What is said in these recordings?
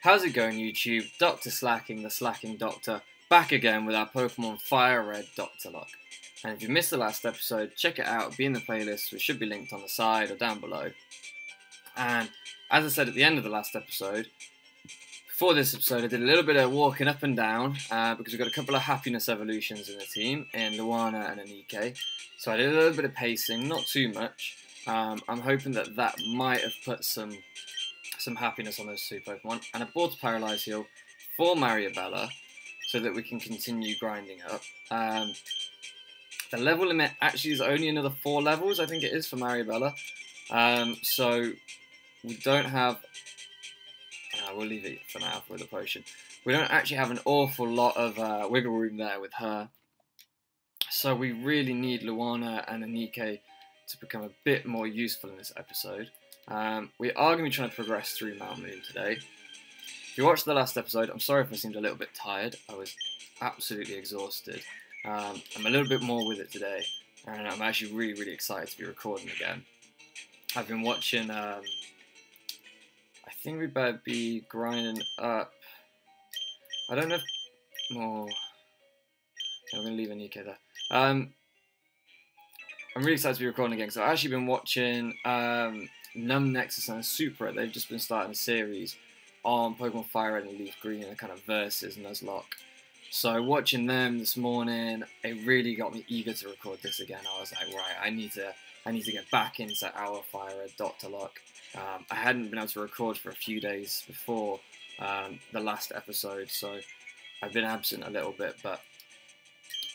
How's it going, YouTube? Dr. Slacking, the Slacking Doctor, back again with our Pokemon Fire Red Dr. Locke. And if you missed the last episode, check it out, it'll be in the playlist, which should be linked on the side or down below. And as I said at the end of the last episode, before this episode I did a little bit of walking up and down, because we've got a couple of happiness evolutions in the team, in Luana and Anike. So I did a little bit of pacing, not too much. I'm hoping that might have put some happiness on those two Pokemon, and I bought a Paralyze Heal for Mariabella so that we can continue grinding up. The level limit actually is only another 4 levels, I think it is, for Mariabella. So we don't have... we'll leave it for now for the potion. We don't actually have an awful lot of wiggle room there with her. So we really need Luana and Anike to become a bit more useful in this episode. We are going to be trying to progress through Mount Moon today. If you watched the last episode, I'm sorry if I seemed a little bit tired. I was absolutely exhausted. I'm a little bit more with it today, and I'm actually really excited to be recording again. I've been watching, I think we better be grinding up. I don't know if more... I'm going to leave Anike there. I'm really excited to be recording again, because I've actually been watching Num Nexus and Super. They've just been starting a series on Pokemon Fire Red and Leaf Green, and kind of versus Nuzlocke. So watching them this morning, it really got me eager to record this again. I was like, right, I need to get back into our Fire Red Dr. Locke. I hadn't been able to record for a few days before the last episode, so I've been absent a little bit, but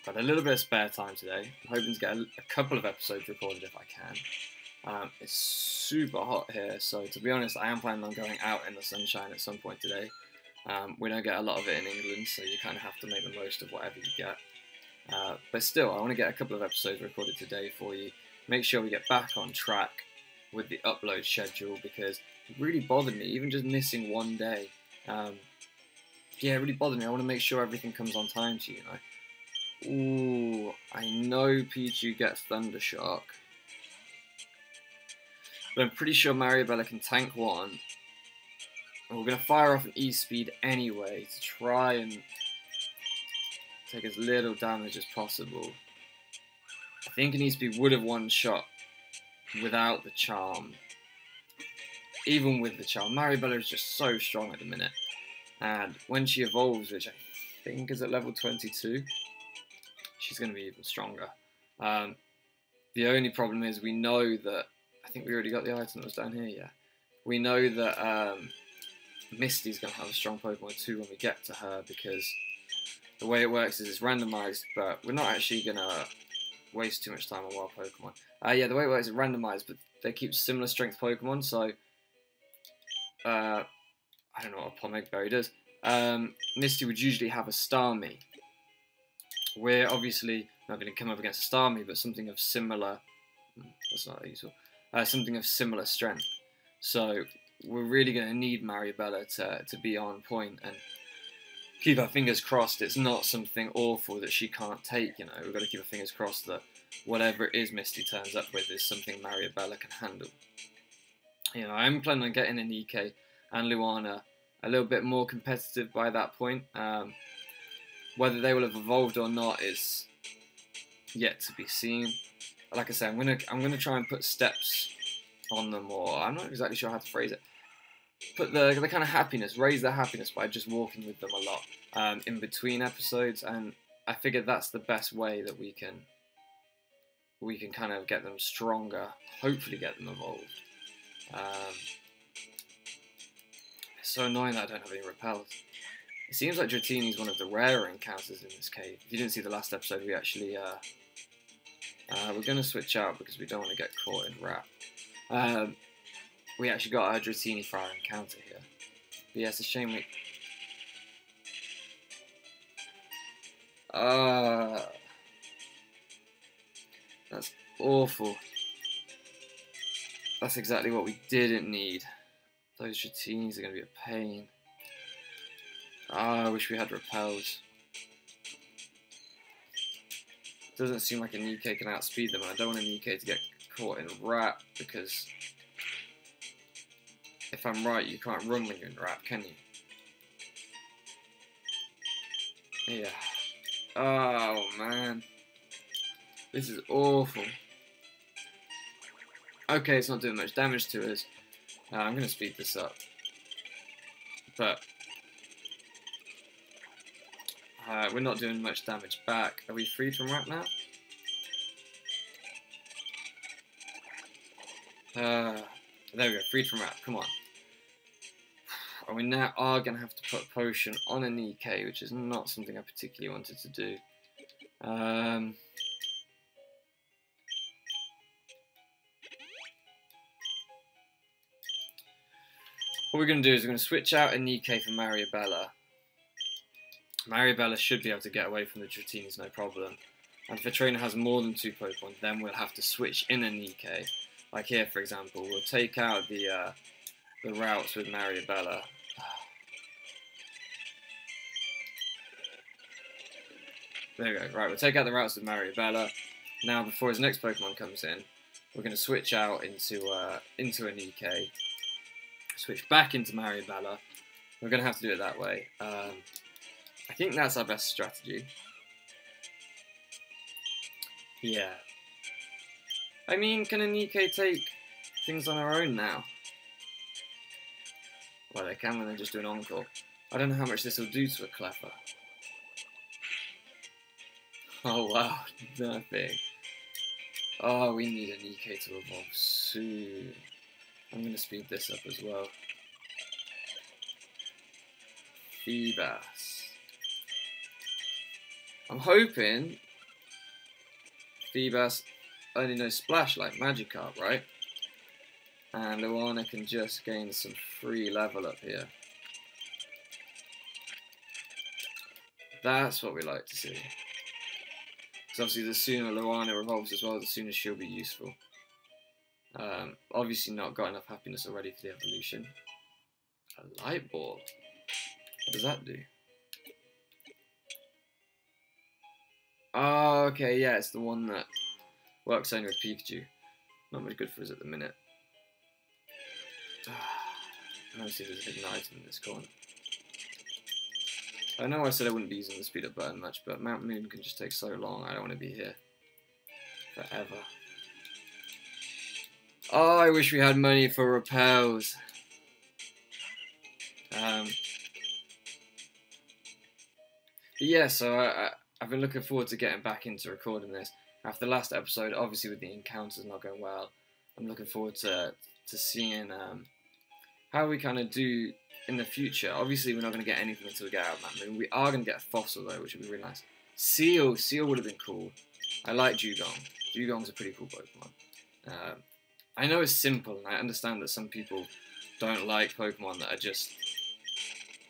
got a little bit of spare time today. I'm hoping to get a couple of episodes recorded if I can. It's super hot here, so to be honest, I am planning on going out in the sunshine at some point today. We don't get a lot of it in England, so you kind of have to make the most of whatever you get. But still, I want to get a couple of episodes recorded today for you. Make sure we get back on track with the upload schedule, because it really bothered me, even just missing one day. Yeah, it really bothered me. I want to make sure everything comes on time to you, you know. Ooh, I know Pichu gets Thunder Shock, but I'm pretty sure Mariabella can tank one. And we're going to fire off an E-Speed anyway to try and take as little damage as possible. I think an E-Speed would have one-shot without the charm. Even with the charm, Mariabella is just so strong at the minute. And when she evolves, which I think is at level 22, she's going to be even stronger. The only problem is we know that... I think we already got the item that was down here, yeah. We know that Misty's going to have a strong Pokemon too when we get to her, because the way it works is it's randomized, but we're not actually going to waste too much time on wild Pokemon. Yeah, the way it works is randomized, but they keep similar strength Pokemon, so... I don't know what a Pomegberry does. Misty would usually have a Starmie. We're obviously not going to come up against a Starmie, but something of similar... That's not useful. Something of similar strength. So we're really going to need Mariabella to be on point and keep our fingers crossed it's not something awful that she can't take, you know. We've got to keep our fingers crossed that whatever it is Misty turns up with is something Mariabella can handle. You know, I'm planning on getting Anike and Luana a little bit more competitive by that point. Whether they will have evolved or not is yet to be seen. Like I say, I'm gonna try and put steps on them, or I'm not exactly sure how to phrase it. Put the kind of happiness, raise their happiness by just walking with them a lot in between episodes, and I figured that's the best way that we can kind of get them stronger, hopefully get them evolved. It's so annoying that I don't have any repels. It seems like Dratini is one of the rarer encounters in this cave. If you didn't see the last episode, we actually we're going to switch out because we don't want to get caught in wrap. We actually got our Dratini for our encounter here. But yeah, it's a shame we... That's awful. That's exactly what we didn't need. Those Dratinis are going to be a pain. I wish we had repels. Doesn't seem like Anike can outspeed them, and I don't want Anike to get caught in wrap, because if I'm right, you can't run when you're in wrap, can you? Yeah. Oh, man. This is awful. Okay, it's not doing much damage to us. I'm going to speed this up. But we're not doing much damage back. Are we freed from rat now? There we go, freed from rat. Come on. And we now are going to have to put a potion on an EK, which is not something I particularly wanted to do. What we're going to do is we're going to switch out an EK for Mariabella. Mariabella should be able to get away from the Dratinis, no problem. And if a trainer has more than 2 Pokemon, then we'll have to switch in an EK. Like here, for example, we'll take out the routes with Mariabella. There we go. Right, we'll take out the routes with Mariabella. Now, before his next Pokemon comes in, we're going to switch out into an EK. Switch back into Mariabella. We're going to have to do it that way. I think that's our best strategy. Yeah. I mean, can an EK take things on our own now? Well, they can when they just do an Encore. I don't know how much this will do to a Cleffa. Oh wow, nothing. Oh, we need an EK to evolve soon. I'm going to speed this up as well. Feebas. I'm hoping Feebas only knows Splash like Magikarp, right? And Luana can just gain some free level up here. That's what we like to see. Because obviously the sooner Luana evolves as well, the sooner she'll be useful. Obviously not got enough happiness already for the evolution. A light ball? What does that do? Oh, okay, yeah, it's the one that works only with Pikachu. Not much good for us at the minute. I don't see there's a hidden item in this corner. I know I said I wouldn't be using the speed up button much, but Mount Moon can just take so long. I don't want to be here forever. Oh, I wish we had money for repels. But yeah, so I've been looking forward to getting back into recording this. After the last episode, obviously with the encounters not going well, I'm looking forward to seeing how we kind of do in the future. Obviously, we're not going to get anything until we get out of Mount Moon. We are going to get a fossil though, which would be really nice. Seal would have been cool. I like Dugong. Dugong's a pretty cool Pokemon. I know it's simple, and I understand that some people don't like Pokemon that are just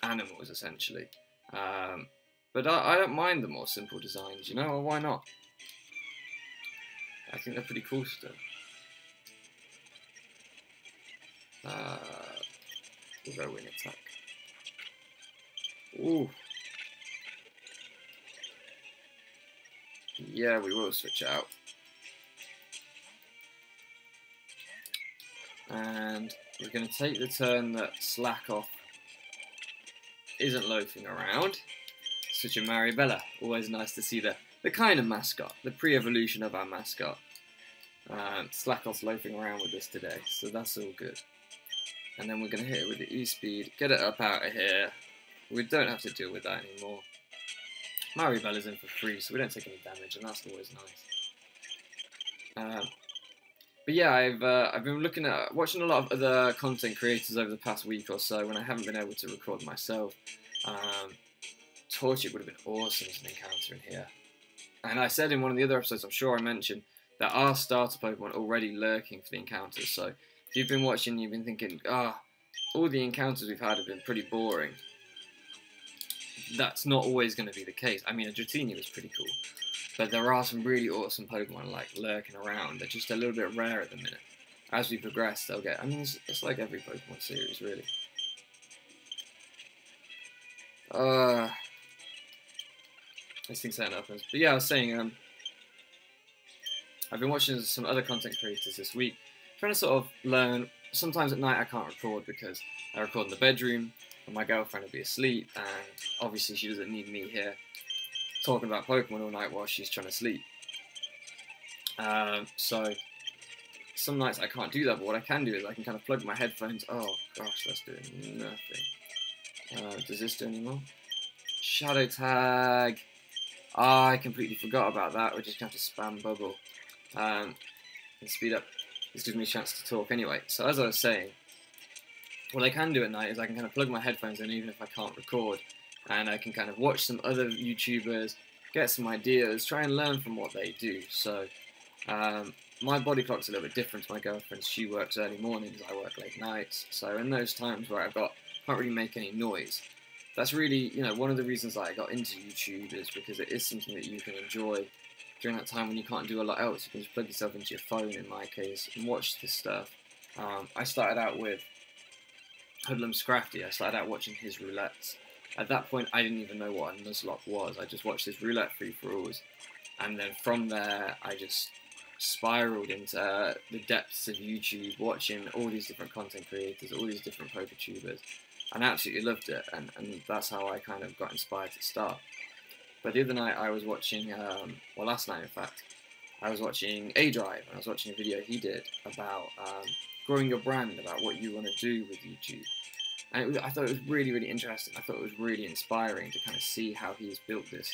animals, essentially. But I don't mind the more simple designs, you know? Or why not? I think they're pretty cool still. We'll go wing attack. Ooh. Yeah, we will switch out. And we're going to take the turn that Slack Off isn't loafing around. Such a Mariabella. Always nice to see the kind of mascot, the pre-evolution of our mascot. Slack Off's loafing around with us today, so that's all good. And then we're going to hit it with the E-Speed, get it up out of here. We don't have to deal with that anymore. Mariabella's in for free, so we don't take any damage, and that's always nice. But yeah, I've been watching a lot of other content creators over the past week or so when I haven't been able to record myself. Torchic would have been awesome as an encounter in here. And I said in one of the other episodes, I'm sure I mentioned, that our starter Pokemon are already lurking for the encounters. So if you've been watching, you've been thinking, all the encounters we've had have been pretty boring. That's not always going to be the case. I mean, a Dratini was pretty cool. But there are some really awesome Pokemon like lurking around. They're just a little bit rare at the minute. As we progress, they'll get... I mean, it's like every Pokemon series, really. This thing's setting up. But yeah, I was saying, I've been watching some other content creators this week, trying to sort of learn. Sometimes at night I can't record because I record in the bedroom, and my girlfriend will be asleep, and obviously she doesn't need me here. talking about Pokemon all night while she's trying to sleep. So some nights I can't do that, but what I can do is I can kind of plug my headphones. Oh gosh, that's doing nothing. Does this do any more? Shadow tag. I completely forgot about that. We're just going to have to spam bubble and speed up. This gives me a chance to talk anyway. So as I was saying, what I can do at night is I can kind of plug my headphones in even if I can't record, and I can kind of watch some other YouTubers, get some ideas, try and learn from what they do. So my body clock's a little bit different to my girlfriend's. She works early mornings, I work late nights. So in those times where can't really make any noise, that's really, one of the reasons that I got into YouTube is because it is something that you can enjoy during that time when you can't do a lot else. You can just plug yourself into your phone, in my case, and watch this stuff. I started out with Hoodlum Scrafty. I started out watching his roulettes. At that point, I didn't even know what a Nuzlocke was. I just watched his roulette free-for-alls, and then from there, I just spiraled into the depths of YouTube, watching all these different content creators, all these different PokeTubers, and I absolutely loved it, and that's how I kind of got inspired to start. But the other night I was watching, well last night in fact, I was watching A-Drive, and I was watching a video he did about growing your brand, about what you want to do with YouTube. And I thought it was really, really interesting. I thought it was really inspiring to kind of see how he's built this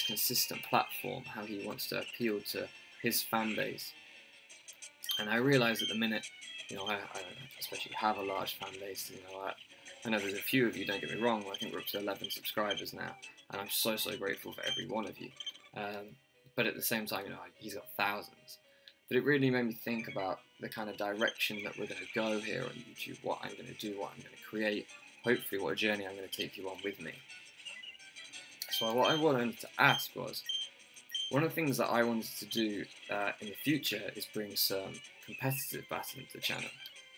consistent platform, how he wants to appeal to his fan base. And I realised at the minute, I especially have a large fan base, I know there's a few of you, don't get me wrong, I think we're up to 11 subscribers now, and I'm so grateful for every one of you. But at the same time, he's got thousands. But it really made me think about the kind of direction that we're going to go here on YouTube, what I'm going to do, what I'm going to create, hopefully what a journey I'm going to take you on with me. So what I wanted to ask was, one of the things that I wanted to do in the future is bring some competitive battling to the channel.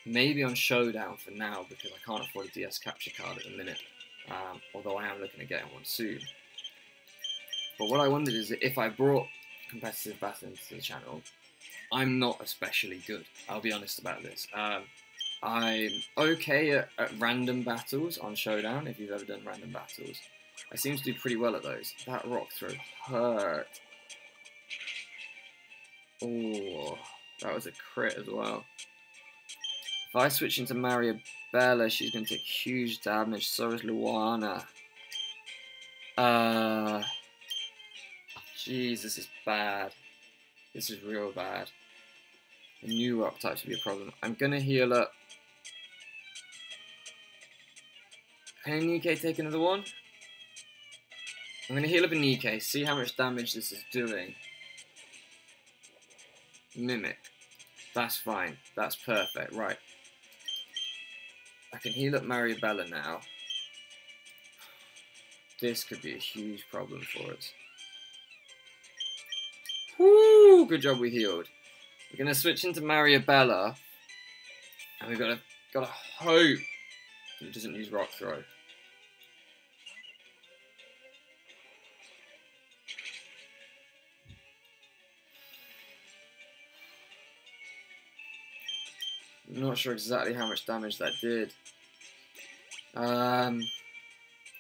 Maybe on Showdown for now, because I can't afford a DS capture card at the minute, although I am looking at getting one soon. But what I wondered is that if I brought competitive battling to the channel, I'm not especially good. I'll be honest about this. I'm okay at random battles on Showdown, if you've ever done random battles. I seem to do pretty well at those. That rock throw hurt. Oh, that was a crit as well. If I switch into Mariabella, she's going to take huge damage. So is Luana. Jeez, this is bad. This is real bad. A new rock type should be a problem. I'm going to heal up. Can a Nikkei take another one? I'm going to heal up a Nikkei, see how much damage this is doing. Mimic. That's fine. That's perfect. Right. I can heal up Mariabella now. This could be a huge problem for us. Woo! Good job we healed. We're going to switch into Mariabella. And we've got to hope that it doesn't use Rock Throw. I'm not sure exactly how much damage that did. Oh,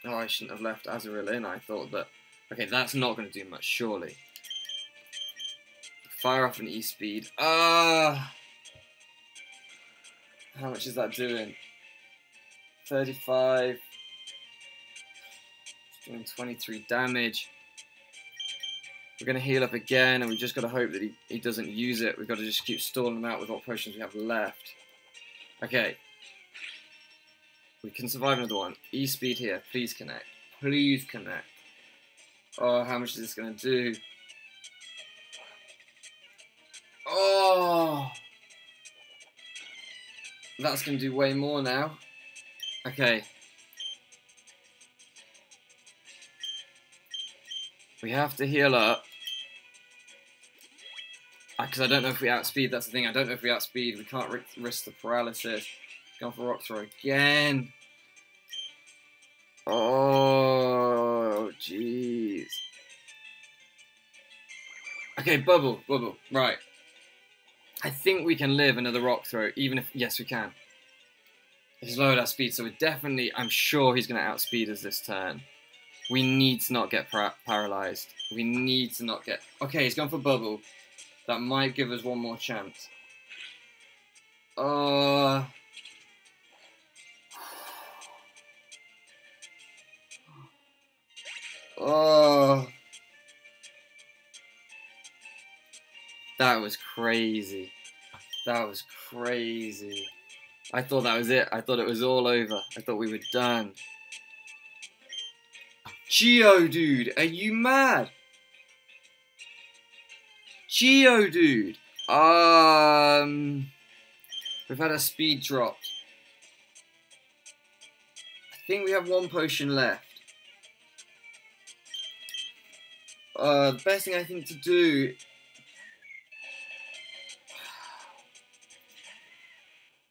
I shouldn't have left Azurill in. I thought that... Okay, that's not going to do much, surely. Fire off an E-Speed. How much is that doing? 35. It's doing 23 damage. We're going to heal up again, and we've just got to hope that he doesn't use it. We've got to just keep stalling him out with what potions we have left. Okay. We can survive another one. E-Speed here. Please connect. Please connect. Oh, how much is this going to do? Oh! That's going to do way more now. Okay. We have to heal up. Because I don't know if we outspeed. That's the thing. I don't know if we outspeed. We can't risk the paralysis. Going for Rock Throw again. Oh, jeez. Okay, bubble. Right. I think we can live another Rock Throw, even if... Yes, we can. He's lowered our speed, so we're definitely... I'm sure he's going to outspeed us this turn. We need to not get paralyzed. We need to not get... Okay, he's gone for bubble. That might give us one more chance. Oh, that was crazy. That was crazy. I thought that was it. I thought it was all over. I thought we were done. Geodude, are you mad? Geodude. We've had a speed drop. I think we have one potion left. The best thing I think to do...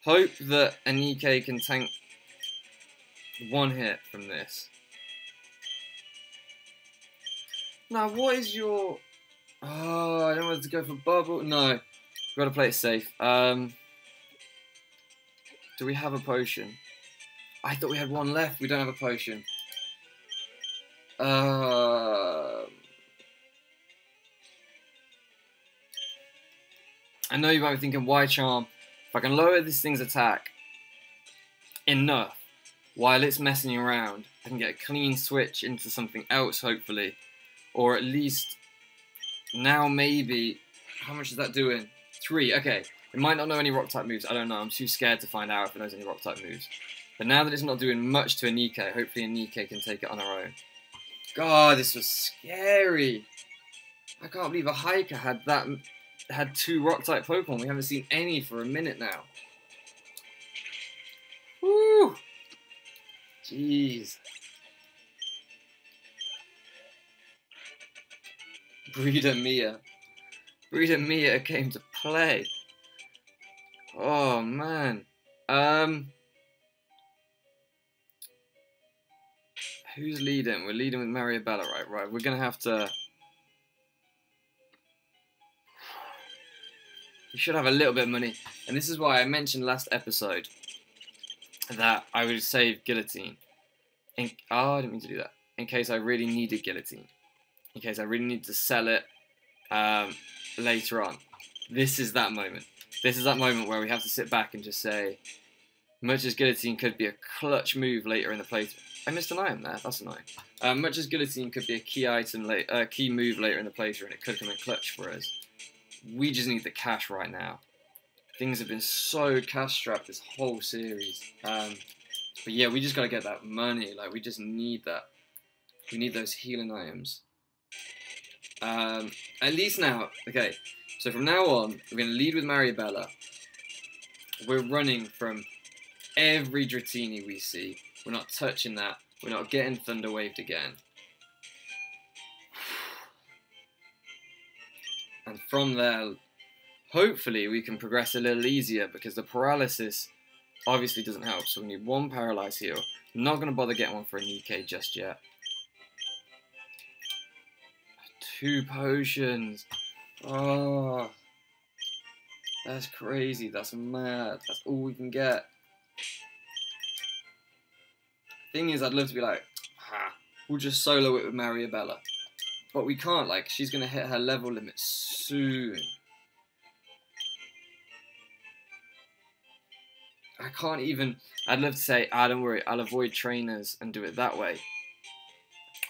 Hope that Anike can tank one hit from this. Now, what is your... Oh, I don't want to go for bubble. No, we've got to play it safe. Do we have a potion? I thought we had one left. We don't have a potion. I know you might be thinking, why charm? If I can lower this thing's attack enough while it's messing around, I can get a clean switch into something else, hopefully. Or at least, now maybe, how much is that doing? 3, okay. It might not know any rock-type moves, I don't know, I'm too scared to find out if it knows any rock-type moves. But now that it's not doing much to Anike, hopefully Anike can take it on her own. God, this was scary. I can't believe a hiker had 2 rock-type Pokemon. We haven't seen any for a minute now. Woo! Jeez. Breeder Mia. Breeder Mia came to play. Oh, man. Who's leading? We're leading with Mariabella, right? Right, we're going to have to... We should have a little bit of money. And this is why I mentioned last episode that I would save Guillotine. Oh, I didn't mean to do that. In case I really needed Guillotine. In case I really need to sell it later on. This is that moment. This is that moment where we have to sit back and just say, much as Guillotine could be a clutch move later in the playthrough. I missed an item there, that's annoying. Much as Guillotine could be a key move later in the playthrough and it could come in clutch for us. We just need the cash right now. Things have been so cash strapped this whole series. But yeah, we just gotta get that money. Like, we just need that. We need those healing items. At least now, okay. So from now on, we're gonna lead with Mariabella. We're running from every Dratini we see. We're not touching that. We're not getting Thunder Waved again. And from there, hopefully we can progress a little easier because the paralysis obviously doesn't help. So we need 1 paralyze heal. I'm not going to bother getting one for Anike just yet. 2 potions. Oh, that's crazy. That's mad. That's all we can get. Thing is, I'd love to be like, we'll just solo it with Mariabella. But we can't, like, she's going to hit her level limit soon. I can't even... I'd love to say, don't worry, I'll avoid trainers and do it that way.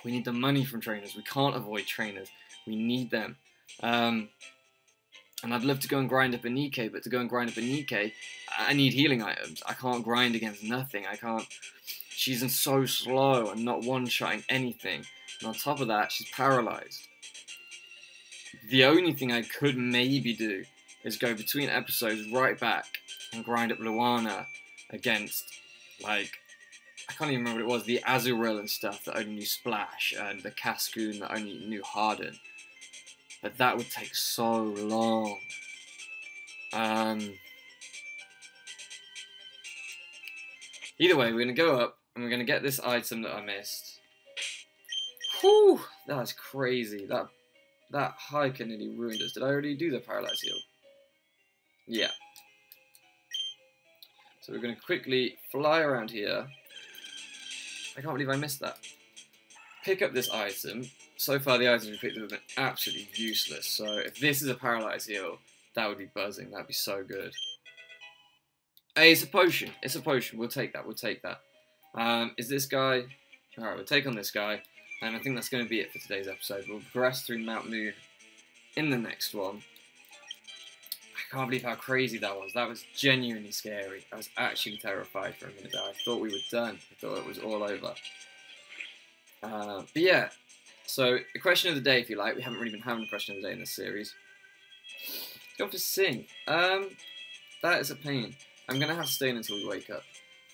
We need the money from trainers. We can't avoid trainers. We need them. And I'd love to go and grind up Anike, but to go and grind up Anike, I need healing items. I can't grind against nothing. I can't... She's so slow and not one-shotting anything. And on top of that, she's paralyzed. The only thing I could maybe do is go between episodes right back and grind up Luana against, like, I can't even remember what it was, the Azurill and stuff that only knew Splash, and the Cascoon that only knew Harden. But that would take so long. Either way, we're going to go up, and we're going to get this item that I missed. Whew, that's crazy. That hiker nearly ruined us. Did I already do the paralyze heal? Yeah. So we're going to quickly fly around here. I can't believe I missed that. pick up this item. So far the items we picked up have been absolutely useless, so if this is a Paralyze Heal, that would be buzzing, that'd be so good. Hey, it's a potion, we'll take that, is this guy, alright, we'll take on this guy, and I think that's going to be it for today's episode. We'll progress through Mount Moon in the next one. I can't believe how crazy that was genuinely scary. I was actually terrified for a minute there. I thought we were done, I thought it was all over. But yeah, so the question of the day, if you like, we haven't really been having a question of the day in this series. Go for Sing. That is a pain. I'm going to have to stay in until we wake up.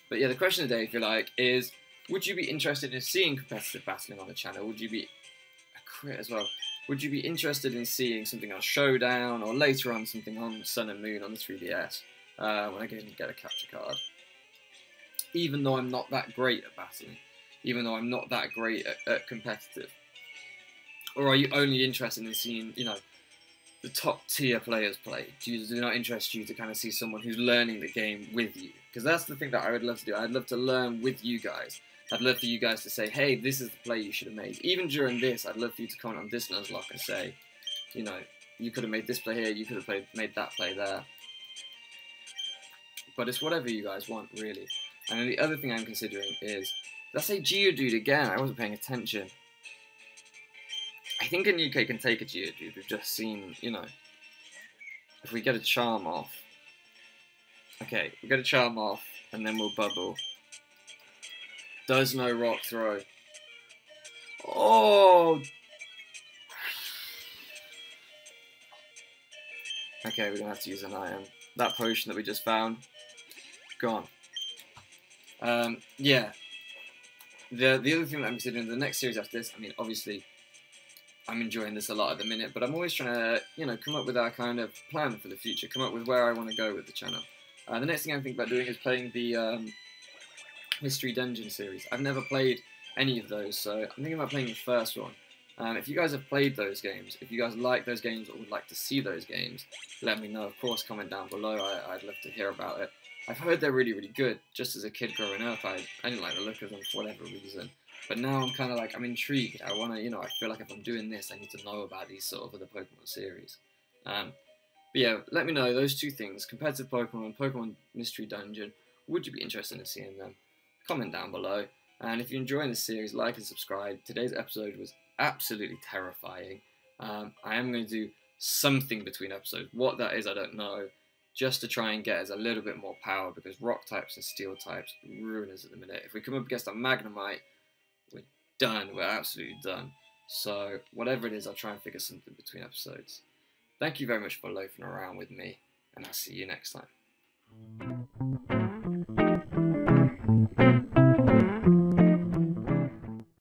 But yeah, the question of the day, if you like, is would you be interested in seeing competitive battling on the channel? Would you be a crit as well? Would you be interested in seeing something on Showdown or later on something on Sun and Moon on the 3DS when I get a capture card? Even though I'm not that great at battling, even though I'm not that great at competitive, or are you only interested in seeing, you know, the top tier players play? Does it not interest you to kind of see someone who's learning the game with you? Because that's the thing that I would love to do. I'd love to learn with you guys. I'd love for you guys to say, hey, this is the play you should have made. Even during this, I'd love for you to comment on this Nuzlocke and say, you know, you could have made this play here, you could have made that play there. But it's whatever you guys want, really. And then the other thing I'm considering is, did I say Geodude again? I wasn't paying attention. I think a new K can take a Geodude. We've just seen, you know, if we get a Charm off. Okay, we get a Charm off, and then we'll bubble. Does no Rock Throw. Oh! Okay, we're going to have to use an item. That potion that we just found, gone. Yeah. The other thing that I'm considering, the next series after this, I mean, obviously, I'm enjoying this a lot at the minute, but I'm always trying to, you know, come up with our kind of plan for the future, come up with where I want to go with the channel. The next thing I'm thinking about doing is playing the Mystery Dungeon series. I've never played any of those, so I'm thinking about playing the first one. If you guys have played those games, if you guys like those games or would like to see those games, let me know. Of course, comment down below. I'd love to hear about it. I've heard they're really, really good. Just as a kid growing up, I didn't like the look of them for whatever reason. But now I'm kind of like, I'm intrigued. I want to, you know, I feel like if I'm doing this, I need to know about these sort of other Pokemon series. But yeah, let me know those two things, competitive Pokemon and Pokemon Mystery Dungeon. Would you be interested in seeing them? Comment down below. And if you're enjoying this series, like and subscribe. Today's episode was absolutely terrifying. I am going to do something between episodes. What that is, I don't know. Just to try and get us a little bit more power, because rock types and steel types ruin us at the minute. If we come up against a Magnemite, we're done. We're absolutely done. So whatever it is, I'll try and figure something between episodes. Thank you very much for loafing around with me, and I'll see you next time.